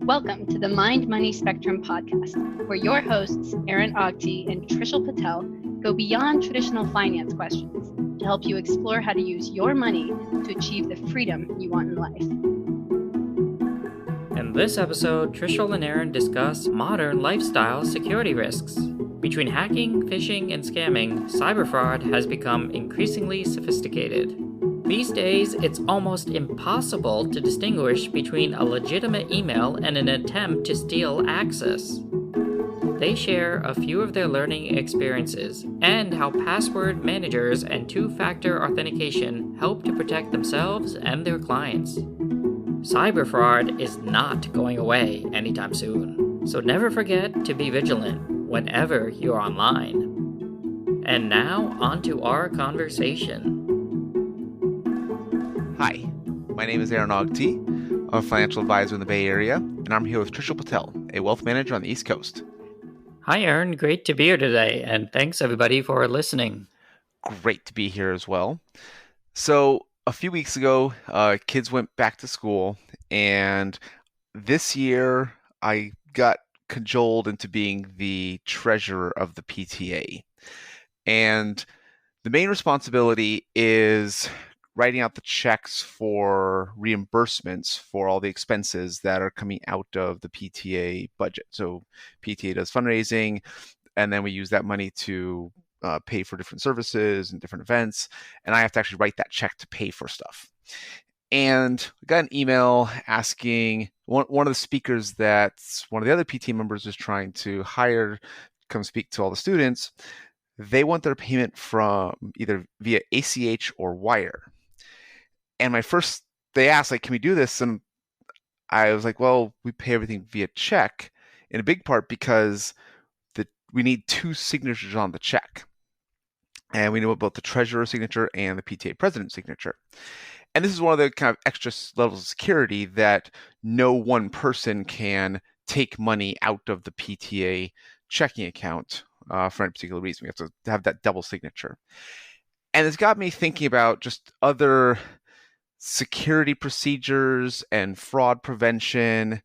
Welcome to the Mind Money Spectrum podcast, where your hosts, Aaron Ogti and Trishul Patel, go beyond traditional finance questions to help you explore how to use your money to achieve the freedom you want in life. In this episode, Trishul and Aaron discuss modern lifestyle security risks. Between hacking, phishing, and scamming, cyber fraud has become increasingly sophisticated. These days, it's almost impossible to distinguish between a legitimate email and an attempt to steal access. They share a few of their learning experiences and how password managers and two-factor authentication help to protect themselves and their clients. Cyber fraud is not going away anytime soon, so never forget to be vigilant whenever you're online. And now, on to our conversation. Hi, my name is Aaron Ogti. I'm a financial advisor in the Bay Area, and I'm here with Trishul Patel, a wealth manager on the East Coast. Hi, Aaron. Great to be here today, and thanks everybody for listening. Great to be here as well. So, a few weeks ago, kids went back to school, and this year I got cajoled into being the treasurer of the PTA. And the main responsibility is writing out the checks for reimbursements for all the expenses that are coming out of the PTA budget. So PTA does fundraising, and then we use that money to pay for different services and different events, and I have to actually write that check to pay for stuff. And I got an email asking one of the speakers that one of the other PTA members was trying to hire come speak to all the students. They want their payment from either via ACH or wire. And they asked, can we do this? And I was like, well, we pay everything via check, in a big part because we need two signatures on the check. And we know about the treasurer's signature and the PTA president's signature. And this is one of the kind of extra levels of security that no one person can take money out of the PTA checking account for any particular reason. We have to have that double signature. And it's got me thinking about just other security procedures and fraud prevention.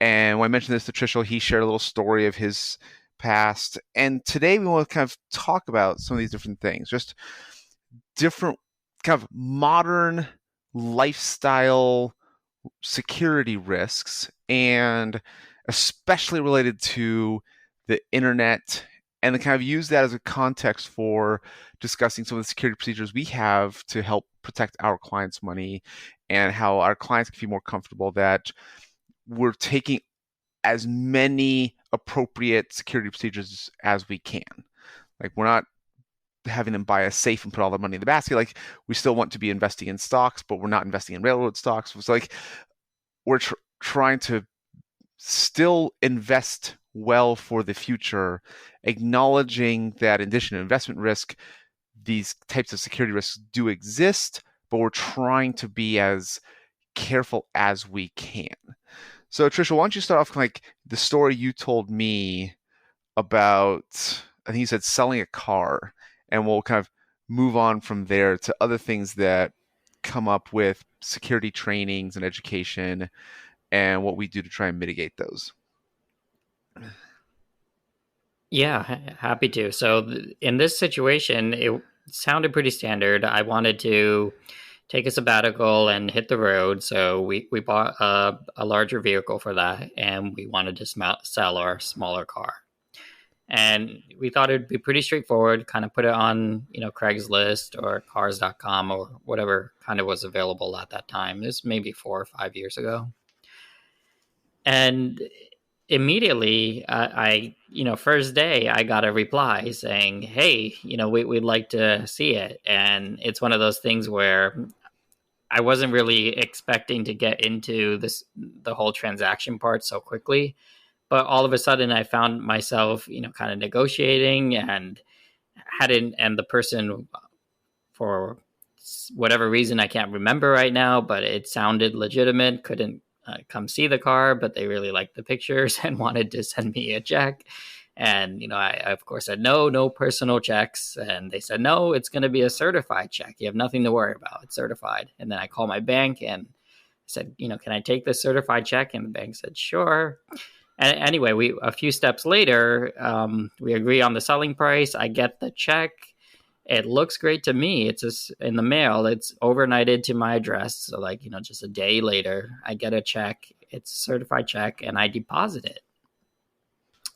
And when I mentioned this to Trishul, he shared a little story of his past. And today we want to kind of talk about some of these different things, just different kind of modern lifestyle security risks, and especially related to the internet, and to kind of use that as a context for discussing some of the security procedures we have to help protect our clients' money, and how our clients can feel more comfortable that we're taking as many appropriate security procedures as we can. Like, we're not having them buy a safe and put all their money in the basket. Like, we still want to be investing in stocks, but we're not investing in railroad stocks. It's like we're trying to still invest well for the future, acknowledging that in addition to investment risk, these types of security risks do exist, but we're trying to be as careful as we can. So Trisha, why don't you start off like the story you told me about, I think you said selling a car, and we'll kind of move on from there to other things that come up with security trainings and education and what we do to try and mitigate those. Yeah, happy to. So in this situation, it sounded pretty standard. I wanted to take a sabbatical and hit the road. So we bought a larger vehicle for that, and we wanted to sell our smaller car. And we thought it'd be pretty straightforward, kind of put it on, Craigslist or cars.com or whatever kind of was available at that time. This maybe 4 or 5 years ago. And immediately, I first day, I got a reply saying, hey, we'd like to see it. And it's one of those things where I wasn't really expecting to get into the whole transaction part so quickly. But all of a sudden, I found myself, kind of negotiating, and and the person, for whatever reason, I can't remember right now, but it sounded legitimate, couldn't come see the car, but they really liked the pictures and wanted to send me a check. And, I of course said, no personal checks. And they said, no, it's going to be a certified check. You have nothing to worry about. It's certified. And then I called my bank and said, can I take this certified check? And the bank said, sure. And anyway, a few steps later, we agree on the selling price. I get the check. It looks great to me. It's just in the mail. It's overnighted to my address. So just a day later, I get a check. It's a certified check, and I deposit it.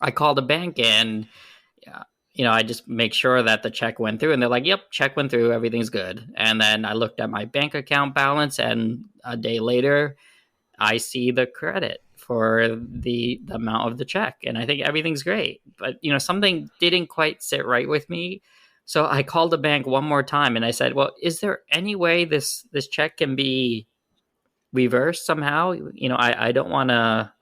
I call the bank and, I just make sure that the check went through, and they're like, yep, check went through. Everything's good. And then I looked at my bank account balance, and a day later, I see the credit for the amount of the check. And I think everything's great. But, something didn't quite sit right with me. So I called the bank one more time and I said, well, is there any way this check can be reversed somehow? I don't want to,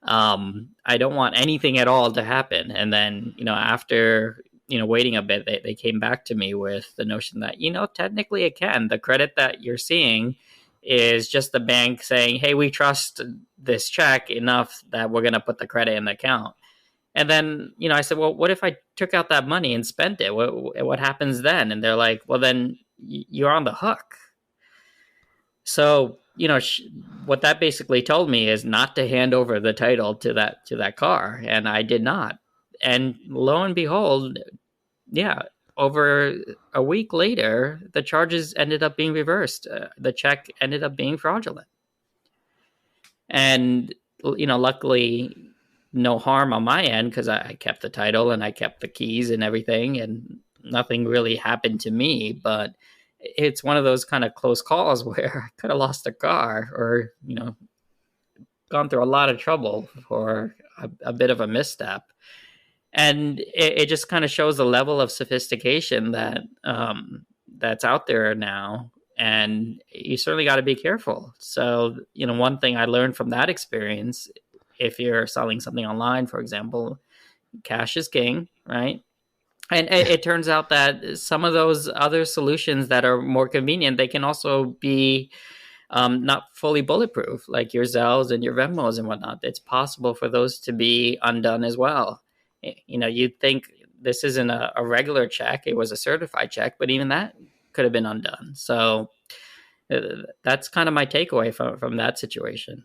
I don't want anything at all to happen. And then, after, waiting a bit, they came back to me with the notion that, technically it can. The credit that you're seeing is just the bank saying, hey, we trust this check enough that we're going to put the credit in the account. And then, I said, well, what if I took out that money and spent it? What happens then? And they're like, well, then you're on the hook. So, what that basically told me is not to hand over the title to that car. And I did not. And lo and behold, over a week later, the charges ended up being reversed. The check ended up being fraudulent. And, luckily, no harm on my end because I kept the title and I kept the keys and everything, and nothing really happened to me. But it's one of those kind of close calls where I could have lost a car or, gone through a lot of trouble for a bit of a misstep. And it just kind of shows the level of sophistication that that's out there now. And you certainly got to be careful. So, one thing I learned from that experience, if you're selling something online, for example, cash is king, right? And it turns out that some of those other solutions that are more convenient, they can also be not fully bulletproof, like your Zells and your Venmos and whatnot. It's possible for those to be undone as well. You'd think this isn't a regular check. It was a certified check, but even that could have been undone. So that's kind of my takeaway from that situation.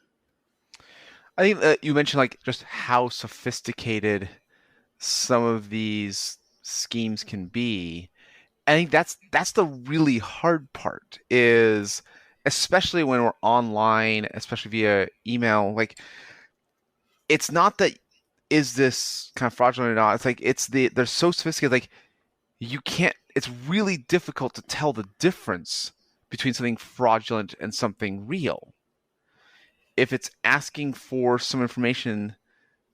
I think that you mentioned just how sophisticated some of these schemes can be. I think that's the really hard part, is especially when we're online, especially via email. It's not that is this kind of fraudulent or not. It's they're so sophisticated. You can't. It's really difficult to tell the difference between something fraudulent and something real. If it's asking for some information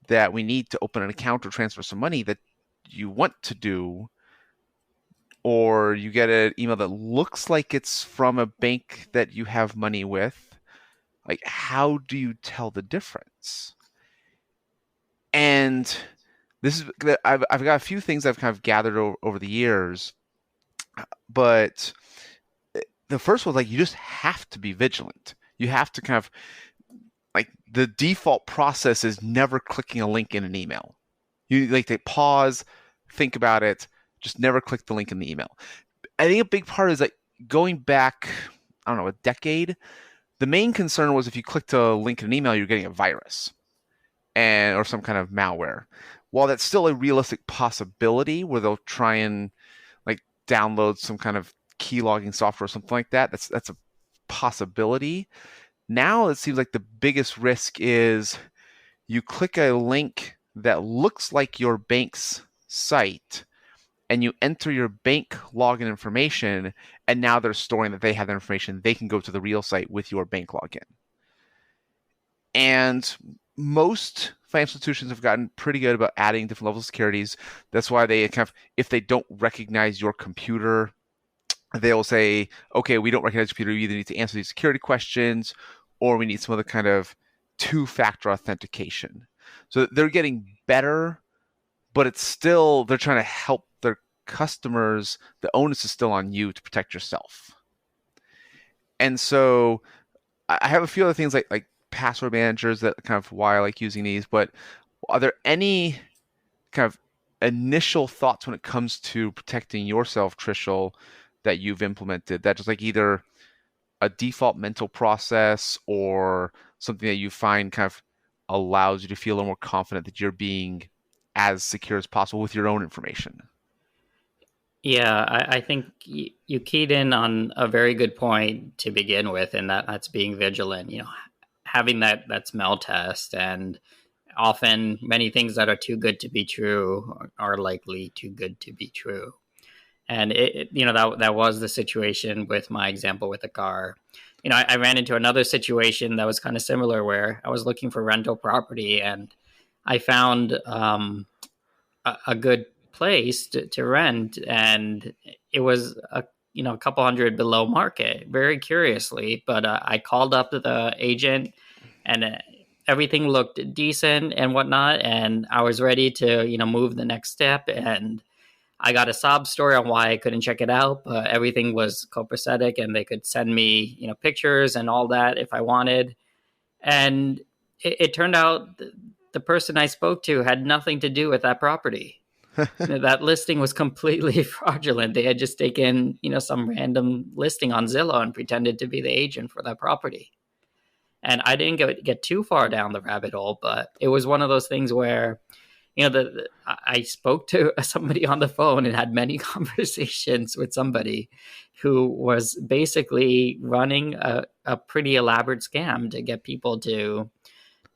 that we need to open an account or transfer some money that you want to do, or you get an email that looks like it's from a bank that you have money with, how do you tell the difference? And this is, I've got a few things I've kind of gathered over the years, but the first one, you just have to be vigilant. You have to kind of, the default process is never clicking a link in an email. You they pause, think about it, just never click the link in the email. I think a big part is going back, I don't know, a decade. The main concern was if you clicked a link in an email, you're getting a virus or some kind of malware. While that's still a realistic possibility where they'll try and download some kind of key logging software or something like that, that's a possibility. Now it seems like the biggest risk is you click a link that looks like your bank's site and you enter your bank login information, and now they're storing that they have that information. They can go to the real site with your bank login. And most financial institutions have gotten pretty good about adding different levels of securities. That's why they kind of, if they don't recognize your computer, they'll say, okay, we don't recognize your computer. You either need to answer these security questions or we need some other kind of two-factor authentication. So they're getting better, but it's still, they're trying to help their customers. The onus is still on you to protect yourself. And so I have a few other things like password managers that kind of why I like using these, but are there any kind of initial thoughts when it comes to protecting yourself, Trishul, that you've implemented that just either a default mental process or something that you find kind of allows you to feel a little more confident that you're being as secure as possible with your own information? Yeah, I think you keyed in on a very good point to begin with, and that's being vigilant. Having that smell test, and often many things that are too good to be true are likely too good to be true. And that was the situation with my example with the car. I ran into another situation that was kind of similar where I was looking for rental property, and I found a good place to rent, and it was a couple hundred below market, very curiously. But I called up the agent, and everything looked decent and whatnot, and I was ready to move the next step. And I got a sob story on why I couldn't check it out, but everything was copacetic, and they could send me pictures and all that if I wanted. And it turned out the person I spoke to had nothing to do with that property. That listing was completely fraudulent. They had just taken, some random listing on Zillow and pretended to be the agent for that property. And I didn't get too far down the rabbit hole, but it was one of those things where, I spoke to somebody on the phone and had many conversations with somebody who was basically running a pretty elaborate scam to get people to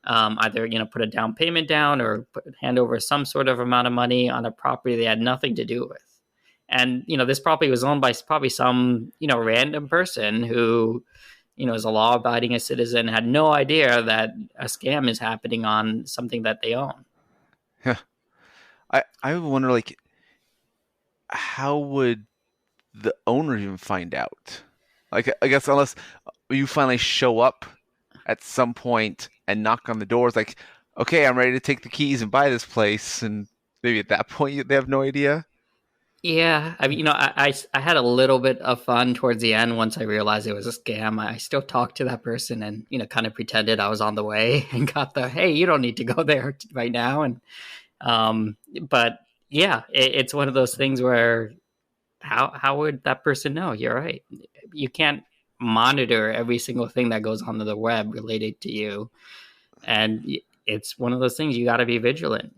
either put a down payment down or hand over some sort of amount of money on a property they had nothing to do with. And this property was owned by probably some random person who is a law-abiding citizen, had no idea that a scam is happening on something that they own. Yeah. I wonder, like, how would the owner even find out? Like, I guess unless you finally show up at some point and knock on the doors, like, okay, I'm ready to take the keys and buy this place, and maybe at that point they have no idea. Yeah, I mean, I had a little bit of fun towards the end once I realized it was a scam. I still talked to that person and kind of pretended I was on the way and got the hey, you don't need to go there right now. And but yeah, it's one of those things where how would that person know? You're right. You can't monitor every single thing that goes onto the web related to you, and it's one of those things you got to be vigilant.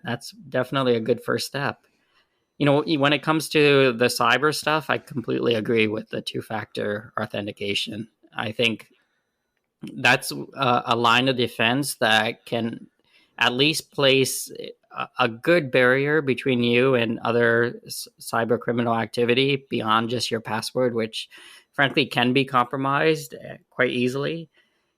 That's definitely a good first step. When it comes to the cyber stuff, I completely agree with the two-factor authentication. I think that's a line of defense that can at least place a good barrier between you and other cyber criminal activity beyond just your password, which frankly can be compromised quite easily.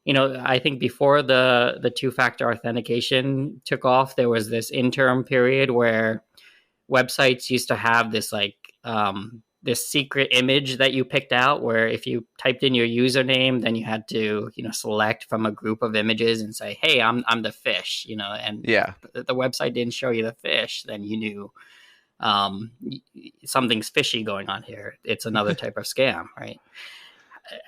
I think before the two-factor authentication took off, there was this interim period where websites used to have this this secret image that you picked out, where if you typed in your username, then you had to select from a group of images and say, hey, I'm the fish, and Yeah. the website didn't show you the fish, then you knew something's fishy going on here. It's another type of scam, right?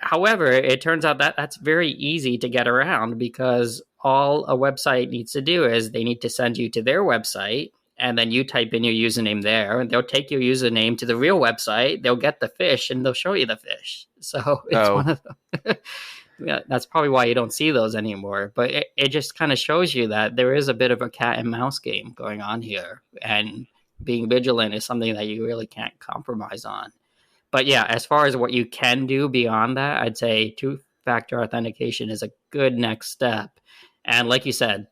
However, it turns out that that's very easy to get around, because all a website needs to do is they need to send you to their website, and then you type in your username there, and they'll take your username to the real website. They'll get the fish, and they'll show you the fish. So it's one of them. Yeah, that's probably why you don't see those anymore. But it just kind of shows you that there is a bit of a cat and mouse game going on here, and being vigilant is something that you really can't compromise on. But yeah, as far as what you can do beyond that, I'd say two-factor authentication is a good next step. And like you said,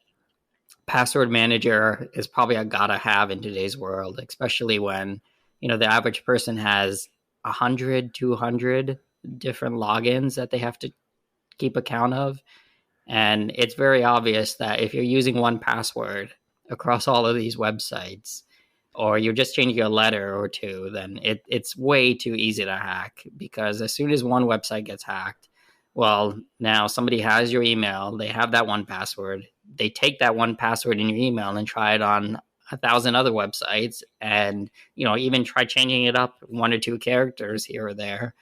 password manager is probably a gotta have in today's world, especially when the average person has 100, 200 different logins that they have to keep account of. And it's very obvious that if you're using one password across all of these websites, or you're just changing a letter or two, then it's way too easy to hack, because as soon as one website gets hacked, well, now somebody has your email, they have that one password, they take that one password in your email and try it on 1,000 other websites, and even try changing it up one or two characters here or there.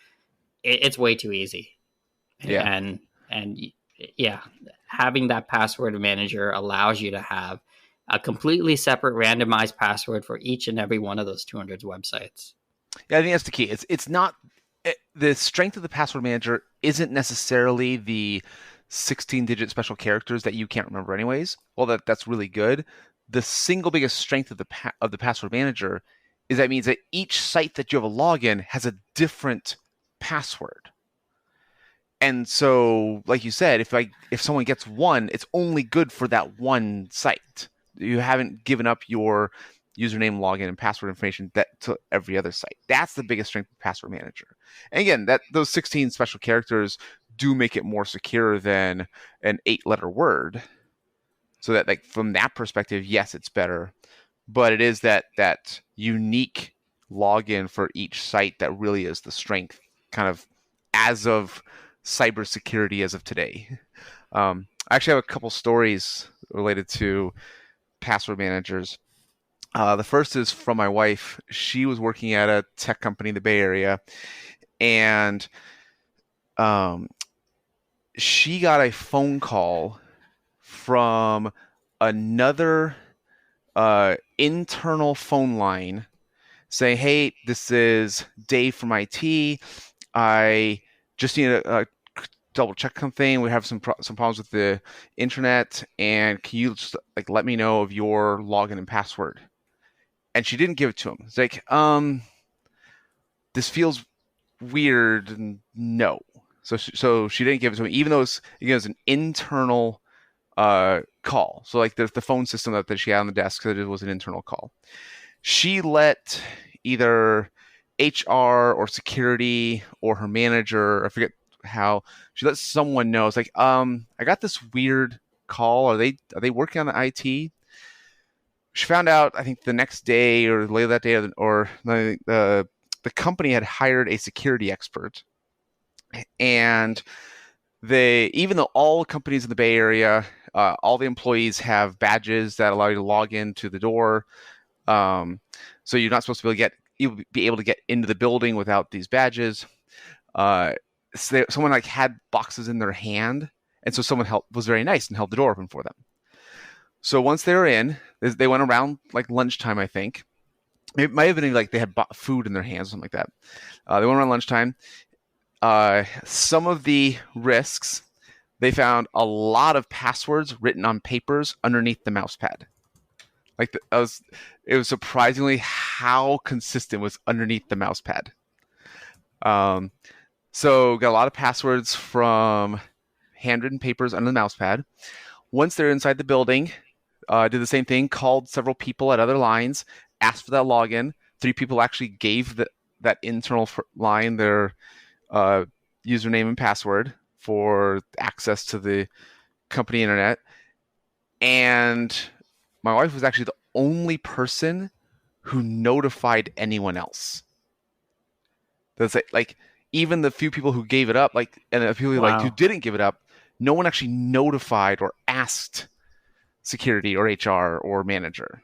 It's way too easy. Yeah. And yeah, having that password manager allows you to have a completely separate randomized password for each and every one of those 200 websites. Yeah, I think that's the key. It's not the strength of the password manager isn't necessarily the 16-digit special characters that you can't remember anyways. Well, that's really good. The single biggest strength of the password manager is that means that each site that you have a login has a different password. And so, like you said, if someone gets one, it's only good for that one site. You haven't given up your username, login, and password information to every other site. That's the biggest strength of Password Manager. And again, those 16 special characters do make it more secure than an 8-letter word. So that, like, from that perspective, yes, it's better. But it is that unique login for each site that really is the strength, kind of as of cybersecurity as of today. I actually have a couple stories related to password managers. The first is from my wife. She was working at a tech company in the Bay Area, and she got a phone call from another internal phone line saying, "Hey, this is Dave from IT. I just need a double check something. We have some problems with the internet, and can you just let me know of your login and password?" And she didn't give it to him. It's like, this feels weird, and no. So she didn't give it to him, even though it was an internal call. So like the phone system that she had on the desk, that it was an internal call. She let either HR or security or her manager, I forget how, she let someone know. It's like, I got this weird call. Are they working on the IT? She found out, I think, the next day or later that day, or the company had hired a security expert. And even though all companies in the Bay Area, all the employees have badges that allow you to log into the door. So you're not supposed to be able to get into the building without these badges. So someone had boxes in their hand, and so someone was very nice and held the door open for them. So once they were in, they went around lunchtime, I think. It might have been they had food in their hands, something like that. They went around lunchtime. Some of the risks, they found a lot of passwords written on papers underneath the mouse pad. It was surprisingly how consistent was underneath the mouse pad. So got a lot of passwords from handwritten papers under the mouse pad. Once they're inside the building, did the same thing, called several people at other lines, asked for that login. 3 people actually gave that internal line their username and password for access to the company internet. And my wife was actually the only person who notified anyone else. That's even the few people who gave it up, and the people who didn't give it up, no one actually notified or asked security or HR or manager.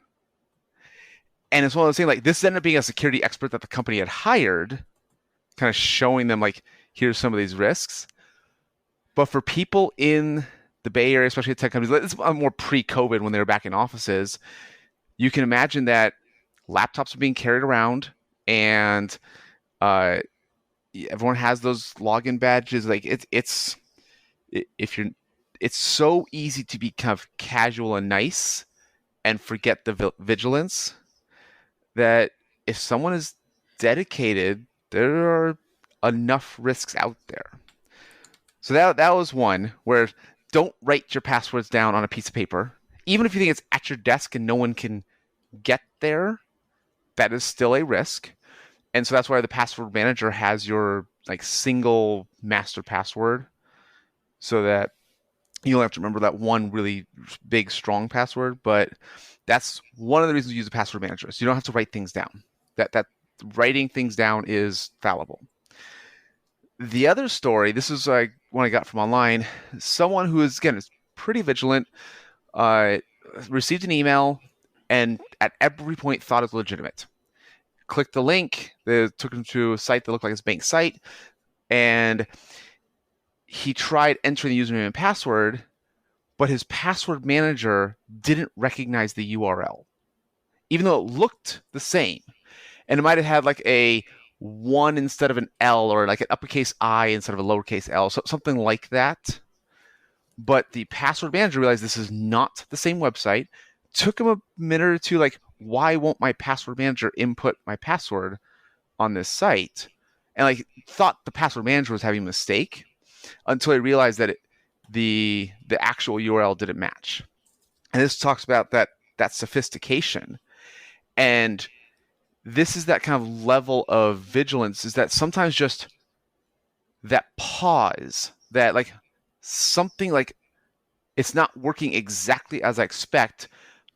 And it's one of those things, this ended up being a security expert that the company had hired, kind of showing them, here's some of these risks. But for people in the Bay Area, especially at tech companies, it's more pre-COVID when they were back in offices, you can imagine that laptops are being carried around, and everyone has those login badges. It's so easy to be kind of casual and nice and forget the vigilance, that if someone is dedicated, there are enough risks out there. So that was one where don't write your passwords down on a piece of paper. Even if you think it's at your desk and no one can get there, that is still a risk. And so that's why the password manager has your single master password, so that you don't have to remember that one really big, strong password. But that's one of the reasons you use a password manager. So you don't have to write things down. That writing things down is fallible. The other story, this is one I got from online. Someone who is pretty vigilant, received an email and at every point thought it was legitimate. Clicked the link, they took him to a site that looked like his bank site, and he tried entering the username and password, but his password manager didn't recognize the URL, even though it looked the same. And it might have had a one instead of an L, or like an uppercase I instead of a lowercase L, so something like that. But the password manager realized this is not the same website. Took him a minute or two, like, why won't my password manager input my password on this site? And like thought the password manager was having a mistake until I realized that the actual URL didn't match. And this talks about that sophistication. And this is that kind of level of vigilance, is that sometimes just that pause, that like something like it's not working exactly as I expect.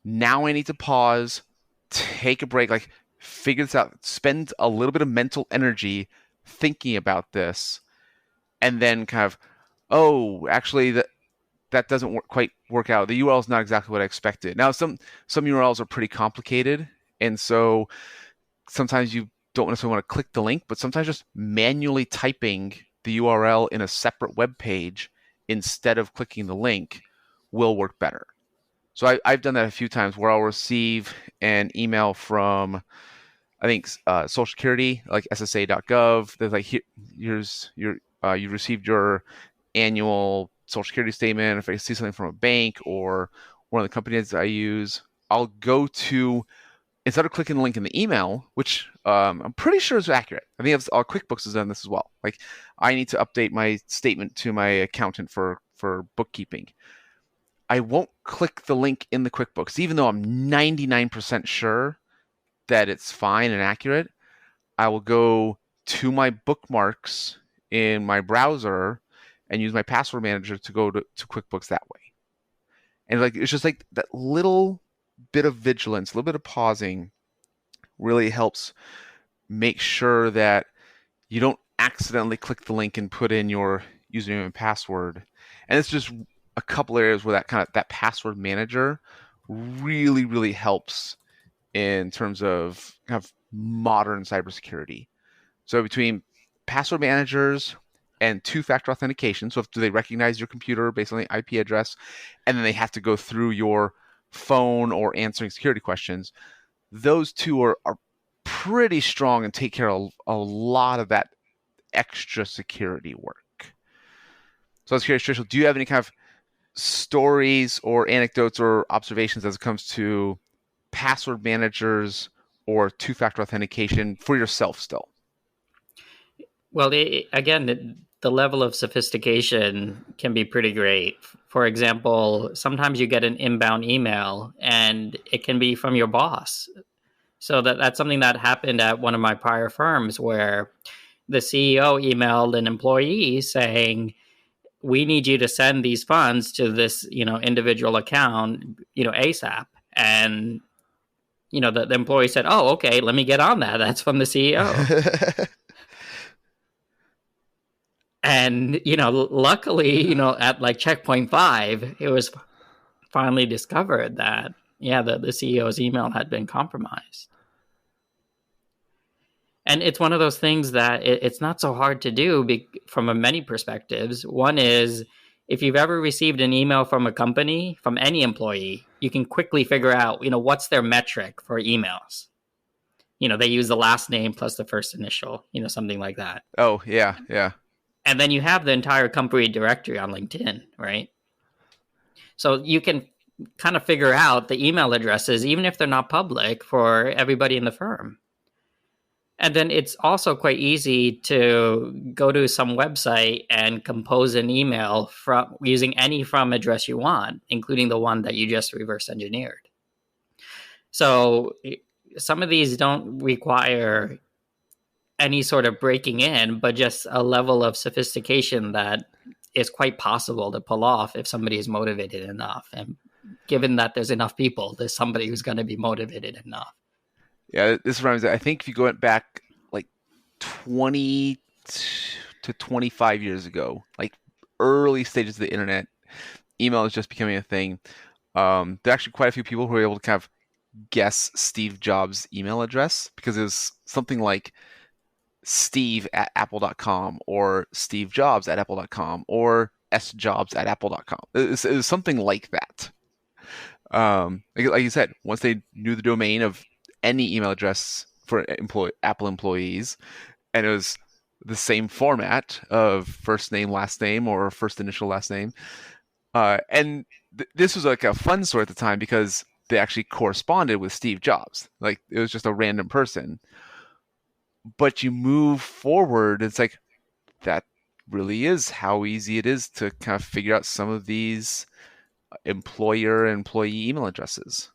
Now I need to pause, take a break, like figure this out, spend a little bit of mental energy thinking about this, and then kind of, oh, actually that doesn't quite work out. The URL is not exactly what I expected. Now, some URLs are pretty complicated, and so sometimes you don't necessarily want to click the link, but sometimes just manually typing the URL in a separate web page instead of clicking the link will work better. So I've done that a few times where I'll receive an email from, I think, Social Security, like SSA.gov. There's like, here's your, you received your annual Social Security statement. If I see something from a bank or one of the companies I use, I'll go to, instead of clicking the link in the email, which I'm pretty sure is accurate. I think QuickBooks has done this as well. Like, I need to update my statement to my accountant for bookkeeping. I won't click the link in the QuickBooks, even though I'm 99% sure that it's fine and accurate. I will go to my bookmarks in my browser and use my password manager to go to QuickBooks that way. And like, it's just like that little bit of vigilance, a little bit of pausing really helps make sure that you don't accidentally click the link and put in your username and password. And it's just a couple areas where that password manager really, really helps in terms of kind of modern cybersecurity. So between password managers and two-factor authentication, so do they recognize your computer based on the IP address, and then they have to go through your phone or answering security questions, those two are pretty strong and take care of a lot of that extra security work. So I was curious, Trishel, do you have any kind of stories or anecdotes or observations as it comes to password managers or two-factor authentication for yourself still? Well, again, the level of sophistication can be pretty great. For example, sometimes you get an inbound email and it can be from your boss. So that's something that happened at one of my prior firms, where the CEO emailed an employee saying, we need you to send these funds to this, individual account, ASAP. And, the employee said, oh, okay, let me get on that. That's from the CEO. And, luckily, at like checkpoint 5, it was finally discovered that, the CEO's email had been compromised. And it's one of those things that it's not so hard to do from many perspectives. One is, if you've ever received an email from a company, from any employee, you can quickly figure out, what's their metric for emails. They use the last name plus the first initial, something like that. Oh, yeah, yeah. And then you have the entire company directory on LinkedIn, right? So you can kind of figure out the email addresses, even if they're not public, for everybody in the firm. And then it's also quite easy to go to some website and compose an email from using any from address you want, including the one that you just reverse engineered. So some of these don't require any sort of breaking in, but just a level of sophistication that is quite possible to pull off if somebody is motivated enough. And given that there's enough people, there's somebody who's going to be motivated enough. Yeah, this reminds me. I think if you go back like 20 to 25 years ago, like early stages of the internet, email is just becoming a thing. There are actually quite a few people who were able to kind of guess Steve Jobs' email address, because it was something like steve@apple.com or stevejobs@apple.com or sjobs@apple.com. It was something like that. Like you said, once they knew the domain of any email address for Apple employees, and it was the same format of first name, last name, or first initial, last name. And this was like a fun story at the time because they actually corresponded with Steve Jobs. Like it was just a random person. But you move forward, it's like that really is how easy it is to kind of figure out some of these employer and employee email addresses.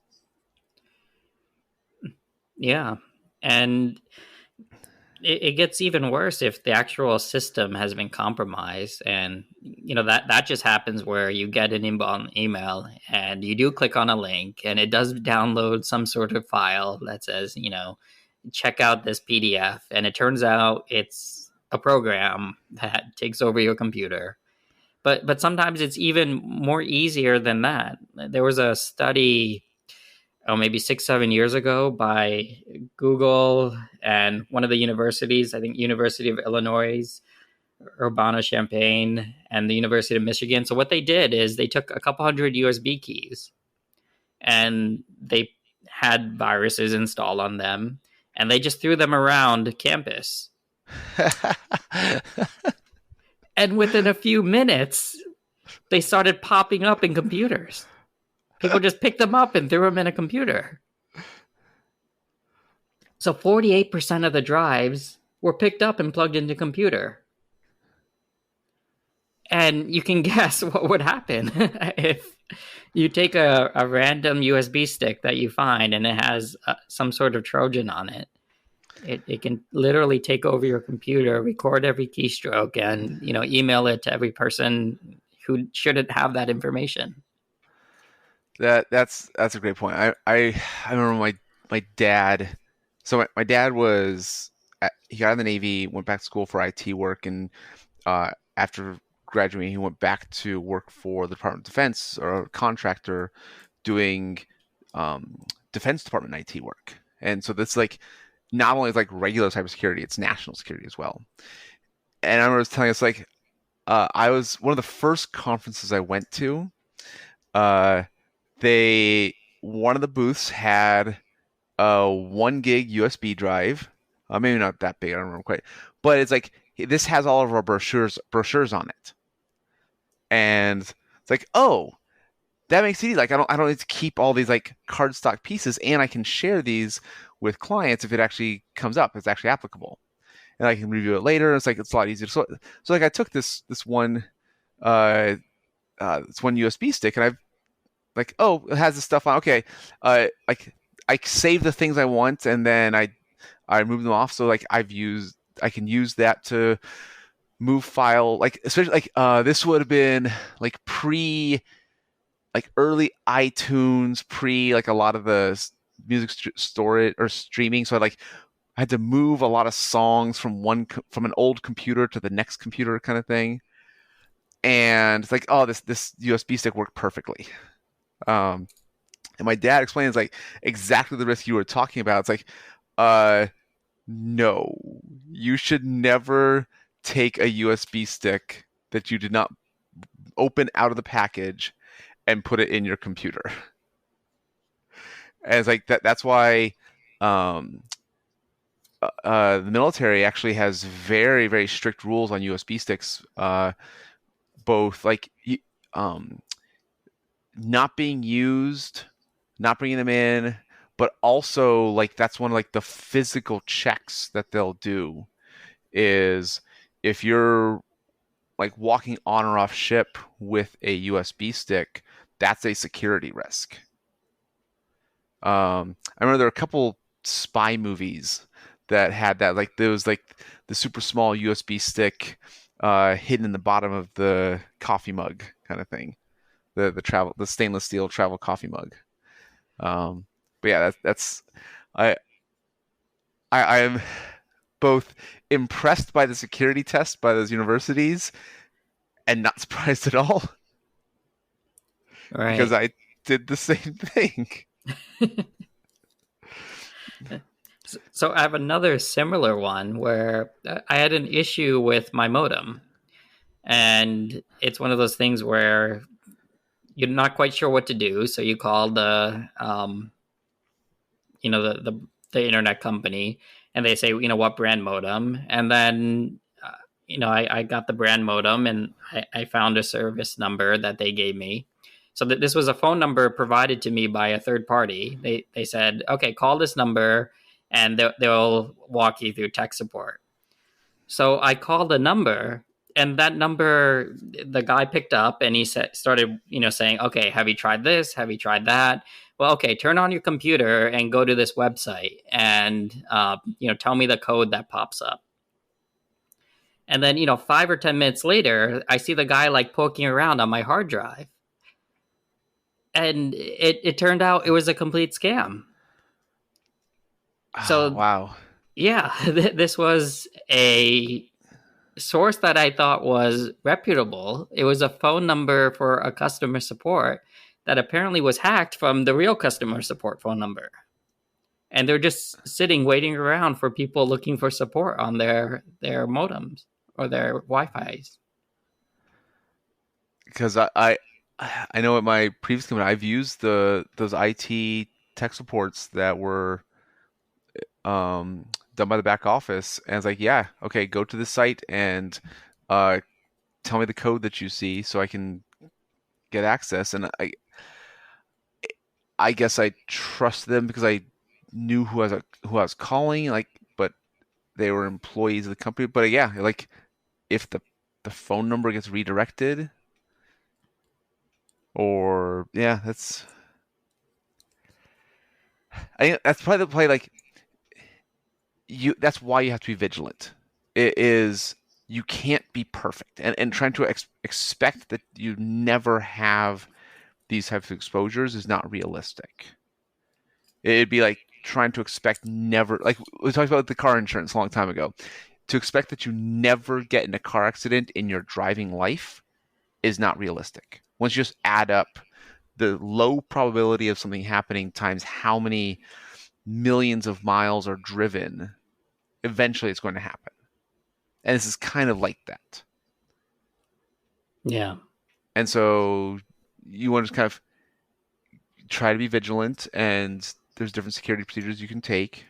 Yeah. And it gets even worse if the actual system has been compromised. And, that just happens where you get an inbound email and you do click on a link and it does download some sort of file that says, check out this PDF. And it turns out it's a program that takes over your computer. But sometimes it's even more easier than that. There was a study, maybe 6-7 years ago, by Google and one of the universities, I think University of Illinois, Urbana-Champaign, and the University of Michigan. So what they did is they took a couple hundred USB keys and they had viruses installed on them and they just threw them around campus. And within a few minutes, they started popping up in computers. People just picked them up and threw them in a computer. So 48% of the drives were picked up and plugged into a computer. And you can guess what would happen if you take a random USB stick that you find and it has some sort of Trojan on it. It can literally take over your computer, record every keystroke, and email it to every person who shouldn't have that information. That's a great point. I remember my dad. So my dad he got out of the Navy, went back to school for IT work, and after graduating, he went back to work for the Department of Defense or a contractor doing Defense Department IT work. And so that's like not only like regular cybersecurity, it's national security as well. And I remember telling us like I was one of the first conferences I went to. One of the booths had a 1 gig USB drive. Maybe not that big, I don't remember quite. But it's like this has all of our brochures on it. And it's like, oh, that makes it easy. Like I don't need to keep all these like cardstock pieces, and I can share these with clients if it actually comes up, it's actually applicable. And I can review it later. It's like it's a lot easier. So like I took this one USB stick and I've like, oh, it has this stuff on. Okay, like I save the things I want and then I move them off. So like I can use that to move file, like especially like this would have been like early iTunes, like a lot of the music storage or streaming. So I had to move a lot of songs from an old computer to the next computer kind of thing. And it's like, oh, this USB stick worked perfectly. And my dad explains like exactly the risk you were talking about. It's like, no, you should never take a USB stick that you did not open out of the package and put it in your computer. And it's like that's why the military actually has very, very strict rules on USB sticks, both like not being used, not bringing them in, but also like that's one of like the physical checks that they'll do is if you're like walking on or off ship with a USB stick, that's a security risk. I remember there were a couple spy movies that had that, like there was like the super small USB stick hidden in the bottom of the coffee mug kind of thing, the stainless steel travel coffee mug. But yeah, that's I'm both impressed by the security test by those universities and not surprised at all. Right. Because I did the same thing. So I have another similar one where I had an issue with my modem. And it's one of those things where you're not quite sure what to do. So you call the internet company and they say, what brand modem, and then I got the brand modem, and I found a service number that they gave me. So that this was a phone number provided to me by a third party. They said, okay, call this number, and they'll walk you through tech support. So I called the number, and that number, the guy picked up, and he started, saying, okay, have you tried this? Have you tried that? Well, okay, turn on your computer and go to this website, and tell me the code that pops up. And then 5 or 10 minutes later, I see the guy like poking around on my hard drive, and it turned out it was a complete scam. So wow. Yeah, this was a source that I thought was reputable. It was a phone number for a customer support that apparently was hacked from the real customer support phone number. And they're just sitting, waiting around for people looking for support on their modems or their Wi-Fi's. Because I know at my previous company, I've used those IT tech supports that were done by the back office, and it's like, yeah, okay, go to the site and tell me the code that you see so I can get access. And I guess I trust them because I knew who I was calling, like, but they were employees of the company. But yeah, like if the phone number gets redirected, or yeah, that's probably like that's why you have to be vigilant. It is, you can't be perfect, and trying to expect that you never have these types of exposures is not realistic. It'd be like trying to expect never, like we talked about the car insurance a long time ago, to expect that you never get in a car accident in your driving life is not realistic. Once you just add up the low probability of something happening times how many millions of miles are driven, eventually it's going to happen. And this is kind of like that. Yeah. And so you want to kind of try to be vigilant, and there's different security procedures you can take.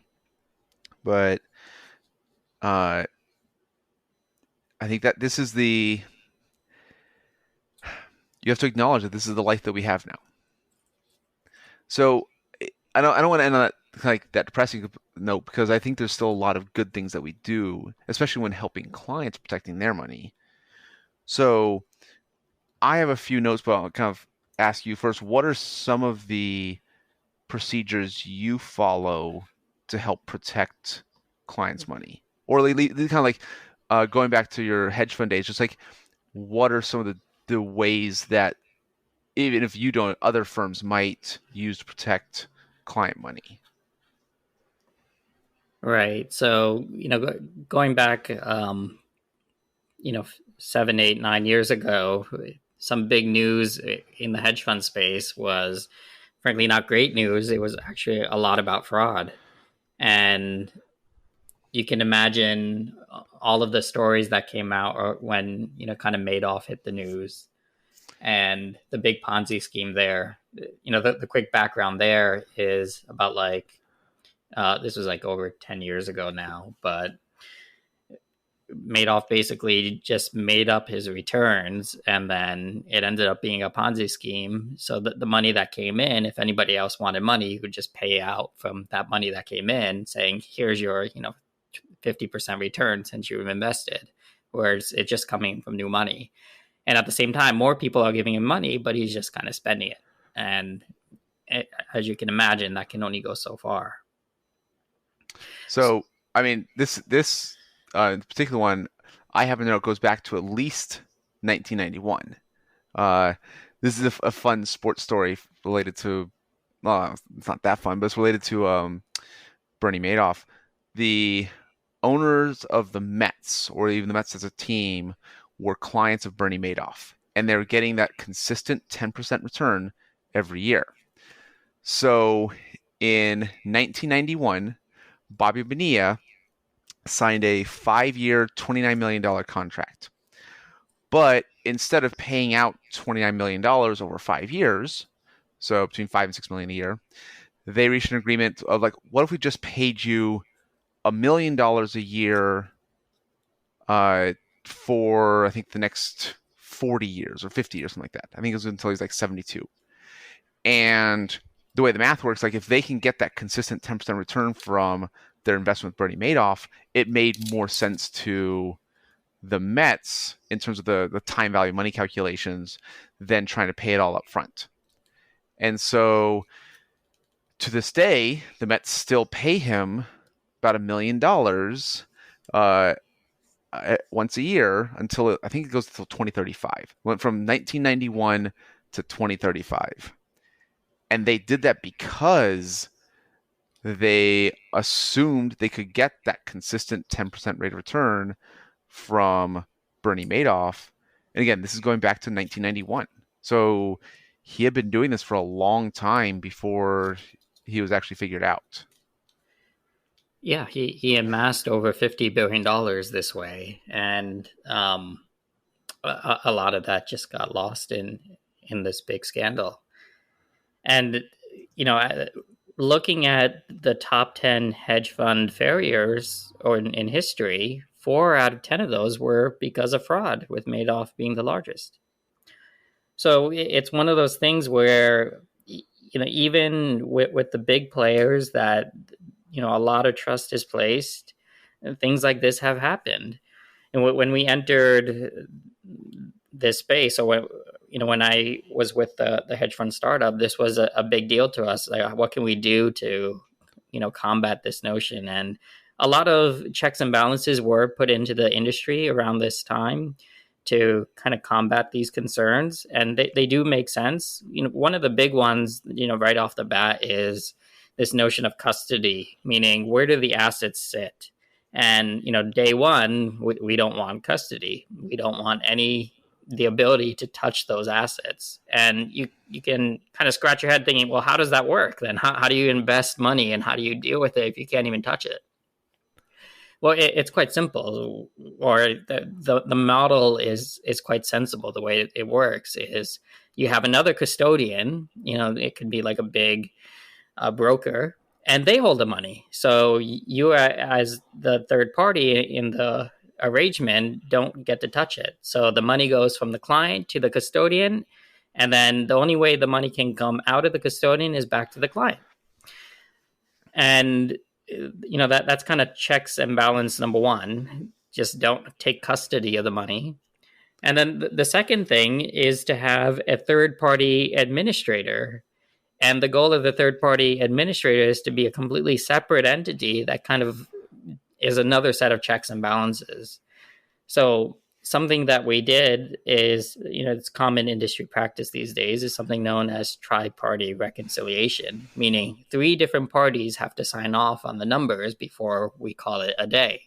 But I think that this is you have to acknowledge that this is the life that we have now. So I don't want to end on that depressing note, because I think there's still a lot of good things that we do, especially when helping clients protecting their money. So I have a few notes, but I'll kind of ask you first, what are some of the procedures you follow to help protect clients' money? Or kind of like going back to your hedge fund days, just like what are some of the ways that, even if you don't, other firms might use to protect client money? Right. So, going back, 7, 8, 9 years ago, some big news in the hedge fund space was frankly not great news. It was actually a lot about fraud. And you can imagine all of the stories that came out when, kind of Madoff hit the news, and the big Ponzi scheme there. The quick background there is about this was like over 10 years ago now, but Madoff basically just made up his returns, and then it ended up being a Ponzi scheme. So that the money that came in, if anybody else wanted money, you could just pay out from that money that came in, saying, here's your 50% return since you've invested, whereas it's just coming from new money. And at the same time, more people are giving him money, but he's just kind of spending it. And as you can imagine, that can only go so far. So, I mean, this particular one, I happen to know it goes back to at least 1991. This is a fun sports story related to, well, it's not that fun, but it's related to Bernie Madoff. The owners of the Mets, or even the Mets as a team, were clients of Bernie Madoff, and they're getting that consistent 10% return every year. So in 1991, Bobby Bonilla signed a 5-year, $29 million contract. But instead of paying out $29 million over 5 years, so between $5 and $6 million a year, they reached an agreement of like, what if we just paid you $1 million a year for, I think, the next 40 years or 50 years, something like that. I think it was until he's like 72. And the way the math works, like if they can get that consistent 10% return from their investment with Bernie Madoff, it made more sense to the Mets in terms of the time value money calculations than trying to pay it all up front. And so to this day, the Mets still pay him about $1 million once a year until I think it goes until 2035. Went from 1991 to 2035. And they did that because they assumed they could get that consistent 10% rate of return from Bernie Madoff. And again, this is going back to 1991. So he had been doing this for a long time before he was actually figured out. Yeah, he amassed over $50 billion this way. And a lot of that just got lost in this big scandal. And, looking at the top 10 hedge fund failures in history, 4 out of 10 of those were because of fraud, with Madoff being the largest. So it's one of those things where, even with the big players that, a lot of trust is placed, things like this have happened. And when we entered this space, or when I was with the hedge fund startup, this was a big deal to us. Like, what can we do to, combat this notion? And a lot of checks and balances were put into the industry around this time to kind of combat these concerns. And they do make sense. One of the big ones, right off the bat is this notion of custody, meaning where do the assets sit? And, day one, we don't want custody. We don't want the ability to touch those assets. And you can kind of scratch your head thinking, well, how does that work? Then how do you invest money and how do you deal with it if you can't even touch it? Well, it's quite simple, or the model is quite sensible. The way it works is you have another custodian, it could be like a big broker, and they hold the money. So you, as the third party in the arrangement, don't get to touch it. So the money goes from the client to the custodian, and then the only way the money can come out of the custodian is back to the client. And that's kind of checks and balance number one. Just don't take custody of the money. And then the second thing is to have a third party administrator. And the goal of the third party administrator is to be a completely separate entity that kind of is another set of checks and balances. So something that we did is, it's common industry practice these days, is something known as tri-party reconciliation, meaning 3 different parties have to sign off on the numbers before we call it a day.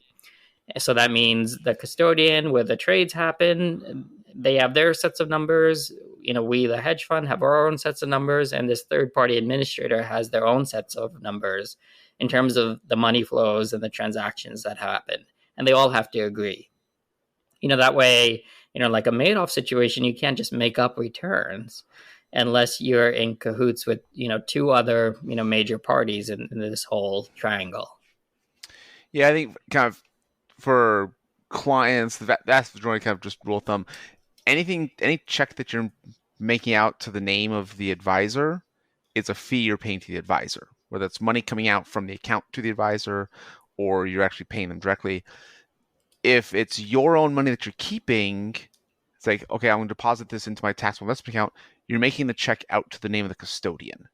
So that means the custodian, where the trades happen, they have their sets of numbers. We, the hedge fund, have our own sets of numbers, and this third-party administrator has their own sets of numbers in terms of the money flows and the transactions that happen, and they all have to agree. That way, like a Madoff situation, you can't just make up returns unless you're in cahoots with, 2 other, major parties in this whole triangle. Yeah, I think kind of for clients, the vast majority kind of just rule of thumb. Any check that you're making out to the name of the advisor, it's a fee you're paying to the advisor, whether it's money coming out from the account to the advisor or you're actually paying them directly. If it's your own money that you're keeping, it's like, okay, I'm going to deposit this into my taxable investment account. You're making the check out to the name of the custodian.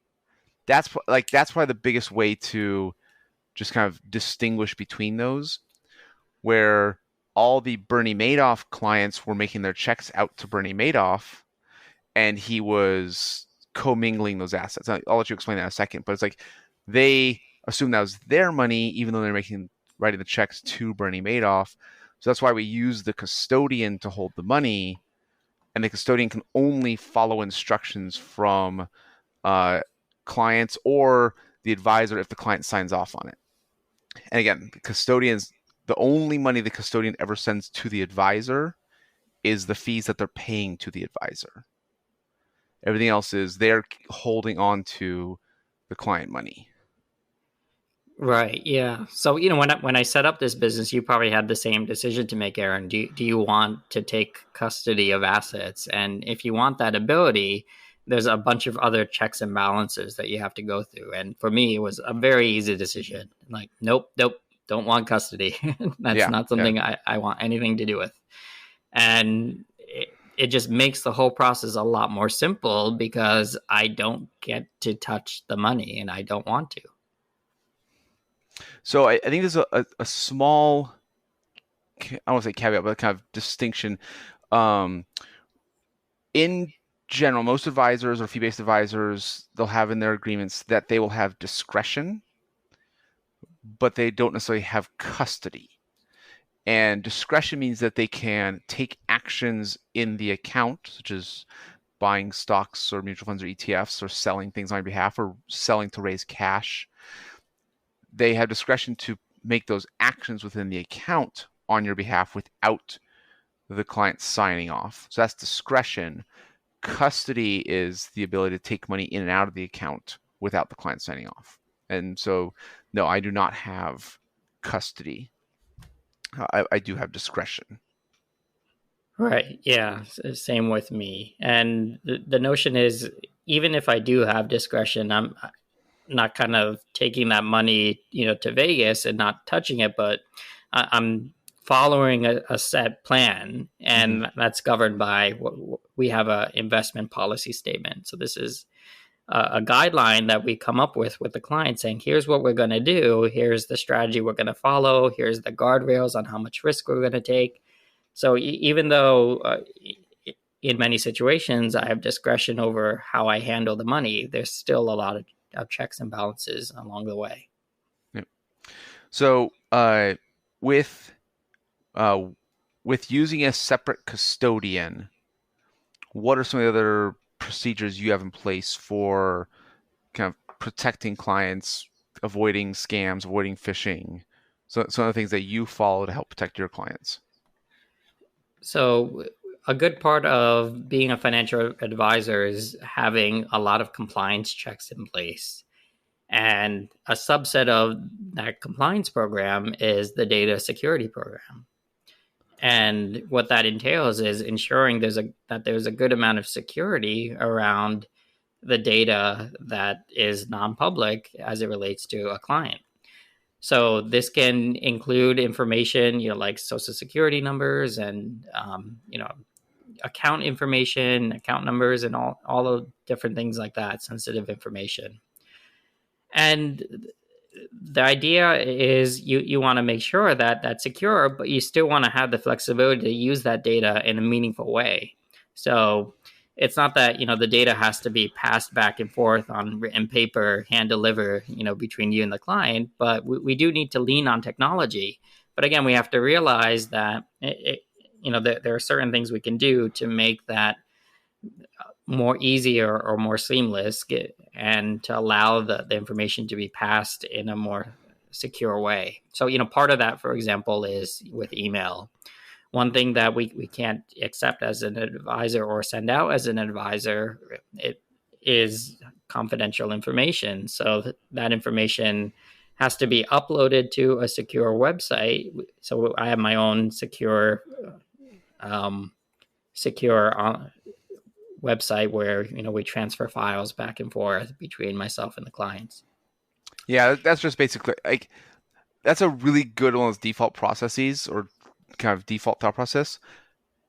That's probably the biggest way to just kind of distinguish between those, where all the Bernie Madoff clients were making their checks out to Bernie Madoff, and he was commingling those assets. I'll let you explain that in a second, but it's like they assumed that was their money, even though they're writing the checks to Bernie Madoff. So that's why we use the custodian to hold the money, and the custodian can only follow instructions from clients or the advisor if the client signs off on it. And again, the only money the custodian ever sends to the advisor is the fees that they're paying to the advisor. Everything else is they're holding on to the client money. Right. Yeah. So, when I set up this business, you probably had the same decision to make, Aaron. Do you want to take custody of assets? And if you want that ability, there's a bunch of other checks and balances that you have to go through. And for me, it was a very easy decision. Like, nope, nope, don't want custody. That's Yeah, not yeah. something I want anything to do with. And it just makes the whole process a lot more simple because I don't get to touch the money and I don't want to. So I think there's a small, I don't want to say caveat, but kind of distinction. Um, in general, most advisors or fee-based advisors, they'll have in their agreements that they will have discretion, but they don't necessarily have custody. And discretion means that they can take actions in the account, such as buying stocks or mutual funds or ETFs or selling things on your behalf or selling to raise cash. They have discretion to make those actions within the account on your behalf without the client signing off. So that's discretion. Custody is the ability to take money in and out of the account without the client signing off. And so, no, I do not have custody. I do have discretion. Right. Yeah. Same with me. And the notion is, even if I do have discretion, I'm not kind of taking that money, to Vegas and not touching it, but I'm following a set plan, and that's governed by what we have a investment policy statement. So this is a guideline that we come up with the client, saying, here's what we're going to do. Here's the strategy we're going to follow. Here's the guardrails on how much risk we're going to take. So even though in many situations I have discretion over how I handle the money, there's still a lot of checks and balances along the way. Yeah. So with using a separate custodian, what are some of the other procedures you have in place for kind of protecting clients, avoiding scams, avoiding phishing? So some of the things that you follow to help protect your clients. So a good part of being a financial advisor is having a lot of compliance checks in place. And a subset of that compliance program is the data security program. And what that entails is ensuring that there's a good amount of security around the data that is non-public as it relates to a client. So this can include information, like social security numbers and account information, account numbers, and all the different things like that, sensitive information. And the idea is you want to make sure that that's secure, but you still want to have the flexibility to use that data in a meaningful way. So it's not that, the data has to be passed back and forth on written paper, hand deliver, between you and the client, but we do need to lean on technology. But again, we have to realize that, there are certain things we can do to make that more easier or more seamless and to allow the information to be passed in a more secure way. So, part of that, for example, is with email. One thing that we can't accept as an advisor or send out as an advisor, it is confidential information. So that information has to be uploaded to a secure website. So I have my own secure website where we transfer files back and forth between myself and the clients. Yeah, that's just basically like that's a really good one of those default processes or kind of default thought process.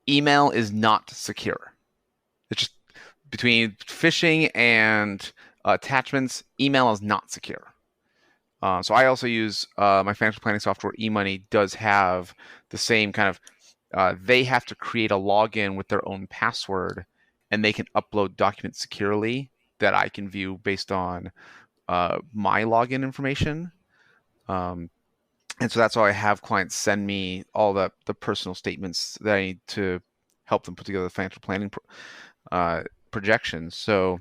Email is not secure. It's just between phishing and attachments, email is not secure. So I also use my financial planning software. eMoney does have the same kind of. They have to create a login with their own password, and they can upload documents securely that I can view based on my login information. And so that's why I have clients send me all the personal statements that I need to help them put together the financial planning projections. So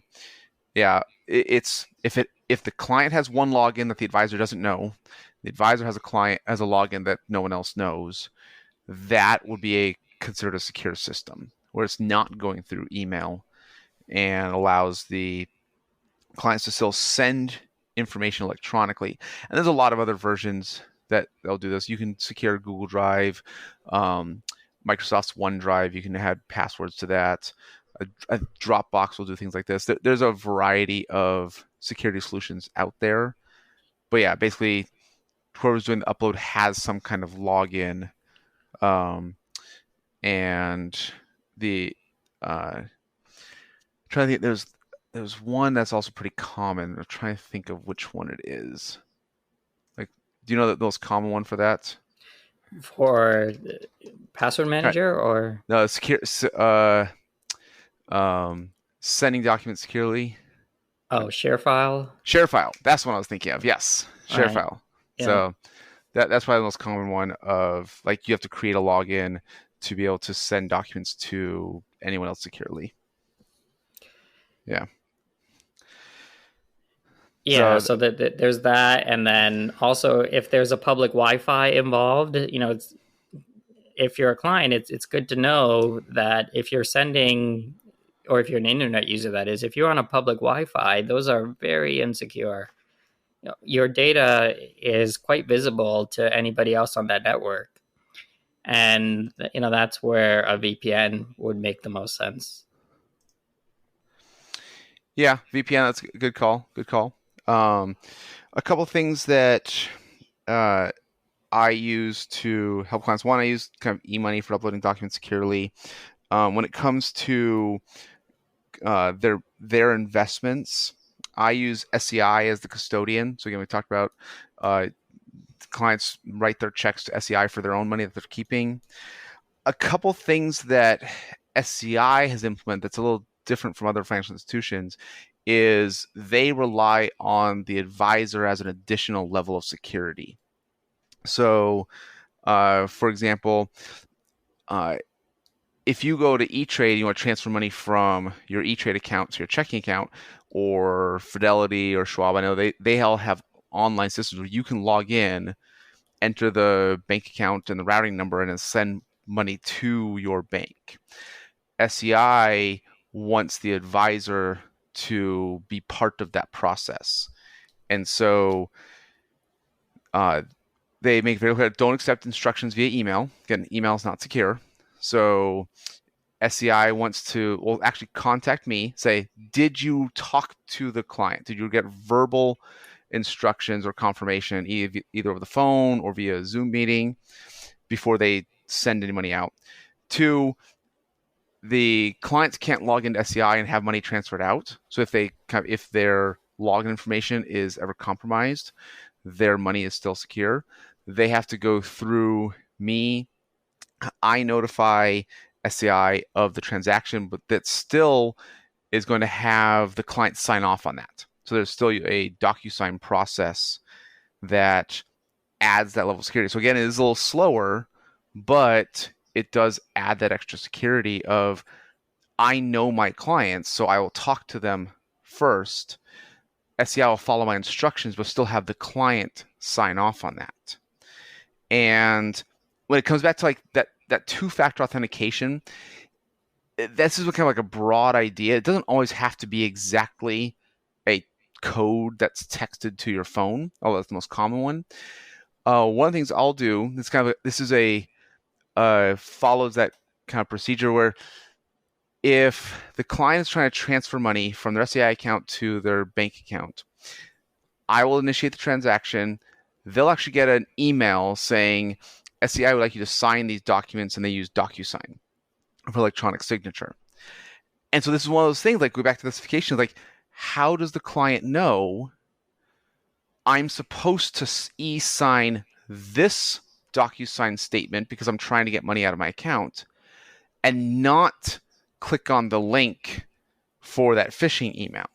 yeah, it's if the client has one login that the advisor doesn't know, the advisor has a login that no one else knows, that would be considered a secure system where it's not going through email and allows the clients to still send information electronically. And there's a lot of other versions that they'll do this. You can secure Google Drive, Microsoft's OneDrive. You can add passwords to that. A Dropbox will do things like this. There's a variety of security solutions out there. But yeah, basically, whoever's doing the upload has some kind of login. And the trying to think, there's one that's also pretty common. I'm trying to think of which one it is. Like, do you know the most common one for that? For password manager or no secure sending documents securely. ShareFile. ShareFile. That's what I was thinking of. Yes, ShareFile. Right. Yeah. So that's probably the most common one. Of like, you have to create a login to be able to send documents to anyone else securely. Yeah. Yeah, so that there's that, and then also if there's a public Wi-Fi involved, if you're a client, it's good to know that if you're sending, or if you're an internet user, that is, if you're on a public Wi-Fi, those are very insecure. Your data is quite visible to anybody else on that network, and that's where a VPN would make the most sense. Yeah, VPN. That's a good call. Good call. A couple things that I use to help clients. One, I use kind of e-money for uploading documents securely. When it comes to their investments, I use SEI as the custodian. So again, we talked about clients write their checks to SEI for their own money that they're keeping. A couple things that SEI has implemented that's a little different from other financial institutions is they rely on the advisor as an additional level of security. So, for example, if you go to E-Trade, you want to transfer money from your E-Trade account to your checking account, or Fidelity or Schwab, I know they all have online systems where you can log in, enter the bank account and the routing number, and then send money to your bank. SEI wants the advisor to be part of that process. And so they make very clear, don't accept instructions via email. Again, email is not secure. So SEI wants to actually contact me, say, did you talk to the client? Did you get verbal instructions or confirmation either over the phone or via a Zoom meeting before they send any money out? 2, the clients can't log into SEI and have money transferred out. So if their login information is ever compromised, their money is still secure. They have to go through me. I notify SEI of the transaction, but that still is going to have the client sign off on that. So there's still a DocuSign process that adds that level of security. So again, it is a little slower, but it does add that extra security of, I know my clients, so I will talk to them first. SEI will follow my instructions, but still have the client sign off on that. And when it comes back to like that two-factor authentication, this is kind of like a broad idea. It doesn't always have to be exactly a code that's texted to your phone, although that's the most common one. One of the things I'll do, follows that kind of procedure where if the client is trying to transfer money from their SEI account to their bank account, I will initiate the transaction. They'll actually get an email saying, SEI would like you to sign these documents, and they use DocuSign for electronic signature. And so this is one of those things, like, go back to the specification, like, how does the client know I'm supposed to e-sign this DocuSign statement because I'm trying to get money out of my account, and not click on the link for that phishing email?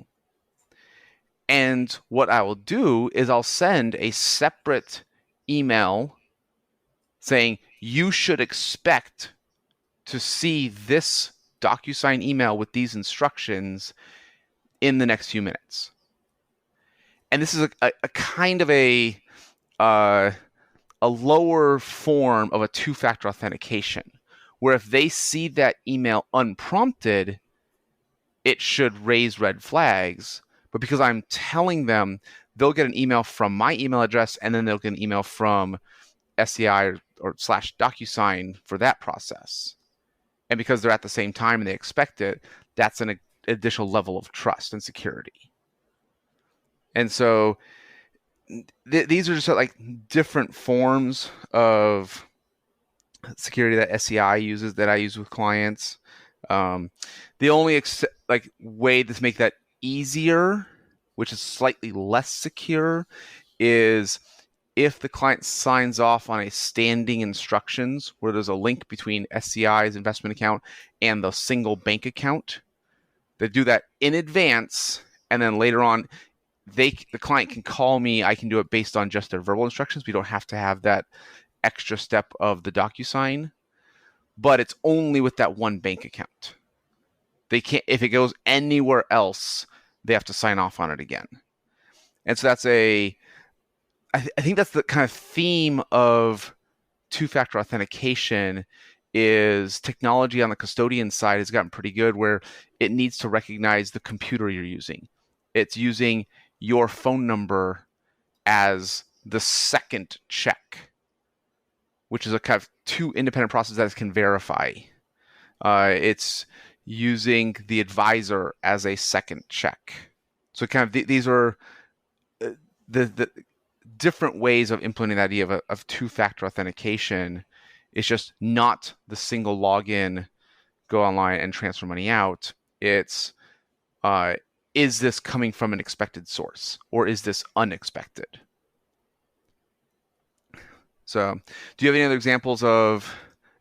And what I will do is I'll send a separate email saying, you should expect to see this DocuSign email with these instructions in the next few minutes. And this is a kind of a lower form of a two-factor authentication, where if they see that email unprompted, it should raise red flags. But because I'm telling them they'll get an email from my email address, and then they'll get an email from SCI or slash DocuSign for that process. And because they're at the same time and they expect it, that's an additional level of trust and security. And so these are just like different forms of security that SCI uses that I use with clients. The only way to make that easier, which is slightly less secure, is if the client signs off on a standing instructions where there's a link between SCI's investment account and the single bank account. They do that in advance, and then later on, the client can call me. I can do it based on just their verbal instructions. We don't have to have that extra step of the DocuSign, but it's only with that one bank account. They can't, if it goes anywhere else, they have to sign off on it again. And so that's I think that's the kind of theme of two-factor authentication. Is technology on the custodian side has gotten pretty good where it needs to recognize the computer you're using. It's using your phone number as the second check, which is a kind of two independent processes that it can verify. It's using the advisor as a second check. So kind of these are the different ways of implementing the idea of two-factor authentication. It's just not the single login, go online and transfer money out. It's, is this coming from an expected source or is this unexpected? So do you have any other examples of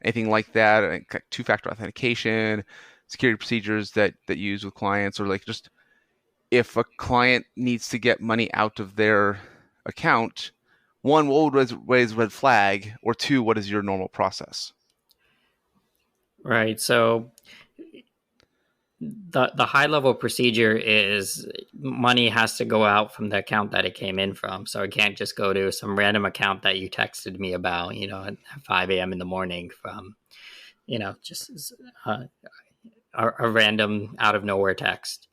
anything like that, like two-factor authentication, security procedures that you use with clients, or like just if a client needs to get money out of their account, one, what would raise a red flag? Or two, what is your normal process? Right. So the high level procedure is money has to go out from the account that it came in from. So it can't just go to some random account that you texted me about, at 5 a.m. in the morning from, just a random out of nowhere text.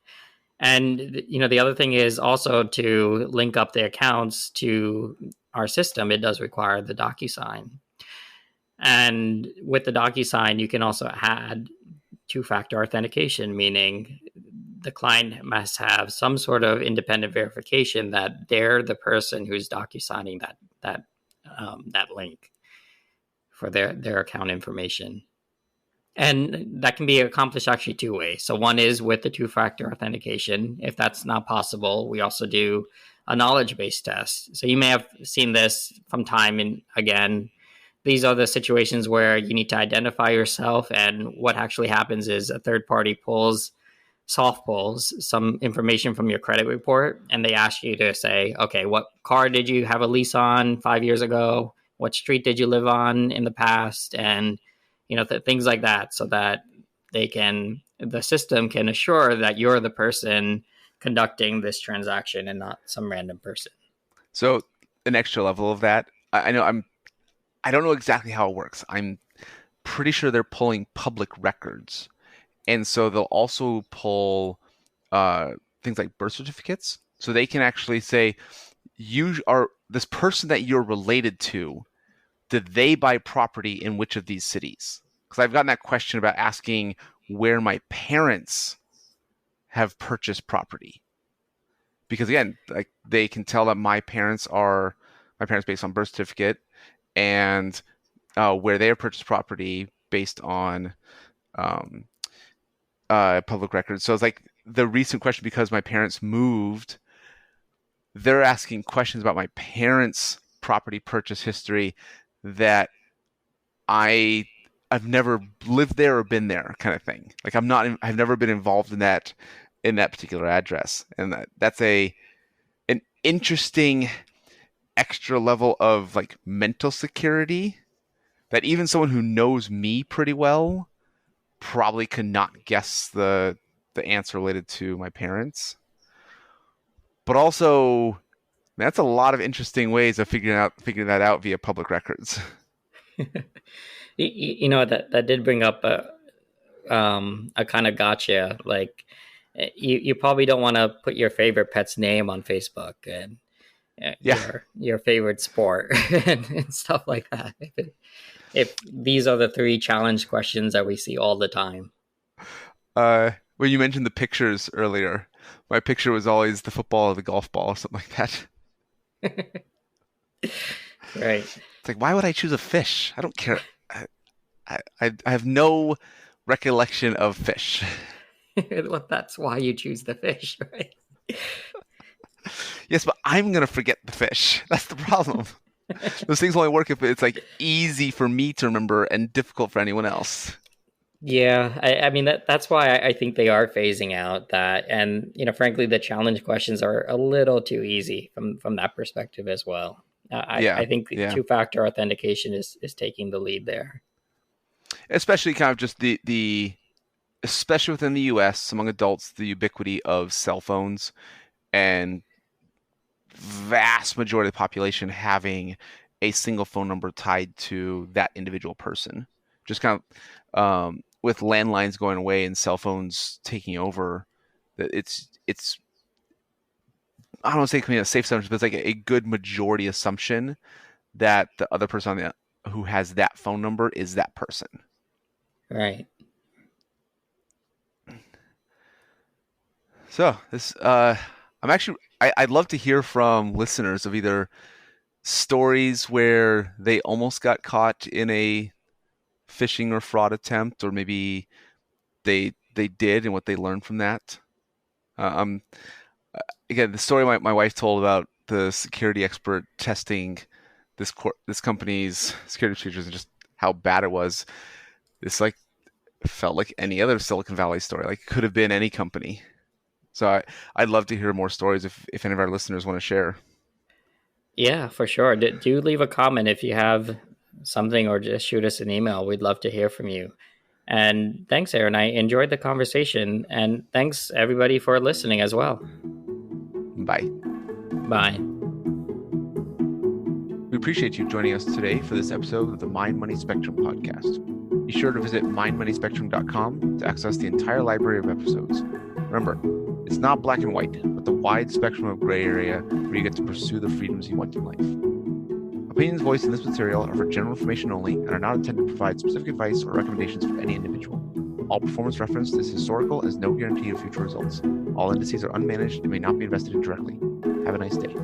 And, the other thing is also to link up the accounts to our system. It does require the DocuSign. And with the DocuSign, you can also add two-factor authentication, meaning the client must have some sort of independent verification that they're the person who's DocuSigning that link for their account information. And that can be accomplished actually two ways. So one is with the two-factor authentication. If that's not possible, we also do a knowledge-based test. So you may have seen this from time and again. These are the situations where you need to identify yourself, and what actually happens is a third party soft pulls some information from your credit report, and they ask you to say, okay, what car did you have a lease on 5 years ago? What street did you live on in the past? And things like that, so that the system can assure that you're the person conducting this transaction and not some random person. So an extra level of that, I don't know exactly how it works. I'm pretty sure they're pulling public records. And so they'll also pull things like birth certificates. So they can actually say, you are this person that you're related to. Did they buy property in which of these cities? Because I've gotten that question about asking where my parents have purchased property. Because again, like they can tell that my parents based on birth certificate, and where they have purchased property based on public records. So it's like the recent question, because my parents moved, they're asking questions about my parents' property purchase history that I've never lived there or been there, kind of thing. Like I've never been involved in that particular address, and that's an interesting extra level of like mental security that even someone who knows me pretty well probably could not guess the answer related to my parents. But also, that's a lot of interesting ways of figuring that out via public records. That did bring up a kind of gotcha. Like you probably don't want to put your favorite pet's name on Facebook, and Yeah. your favorite sport and stuff like that. If these are the three challenge questions that we see all the time. When you mentioned the pictures earlier, my picture was always the football or the golf ball or something like that. Right. It's like, why would I choose a fish? I don't care. I have no recollection of fish. Well, that's why you choose the fish, right? Yes, but I'm gonna forget the fish. That's the problem. Those things only work if it's like easy for me to remember and difficult for anyone else. Yeah, I mean that's why I think they are phasing out that, and frankly, the challenge questions are a little too easy from that perspective as well. Yeah, I think yeah. two-factor authentication is taking the lead there. Especially kind of just the especially within the US among adults, the ubiquity of cell phones and vast majority of the population having a single phone number tied to that individual person. Just kind of with landlines going away and cell phones taking over, it's I don't want to say a safe assumption, but it's like a good majority assumption that the other person on who has that phone number is that person. Right. So this I'd love to hear from listeners of either stories where they almost got caught in a phishing or fraud attempt, or maybe they did and what they learned from that. Again, the story my wife told about the security expert testing this company's security features and just how bad it was. This like felt like any other Silicon Valley story. Like it could have been any company. So I'd love to hear more stories if any of our listeners want to share. Yeah, for sure. Do leave a comment if you have something, or just shoot us an email. We'd love to hear from you. And thanks, Aaron. I enjoyed the conversation. And thanks, everybody, for listening as well. Bye. Bye. We appreciate you joining us today for this episode of the Mind Money Spectrum podcast. Be sure to visit mindmoneyspectrum.com to access the entire library of episodes. Remember, it's not black and white, but the wide spectrum of gray area where you get to pursue the freedoms you want in life. Opinions voiced in this material are for general information only and are not intended to provide specific advice or recommendations for any individual. All performance referenced is historical and is no guarantee of future results. All indices are unmanaged and may not be invested in directly. Have a nice day.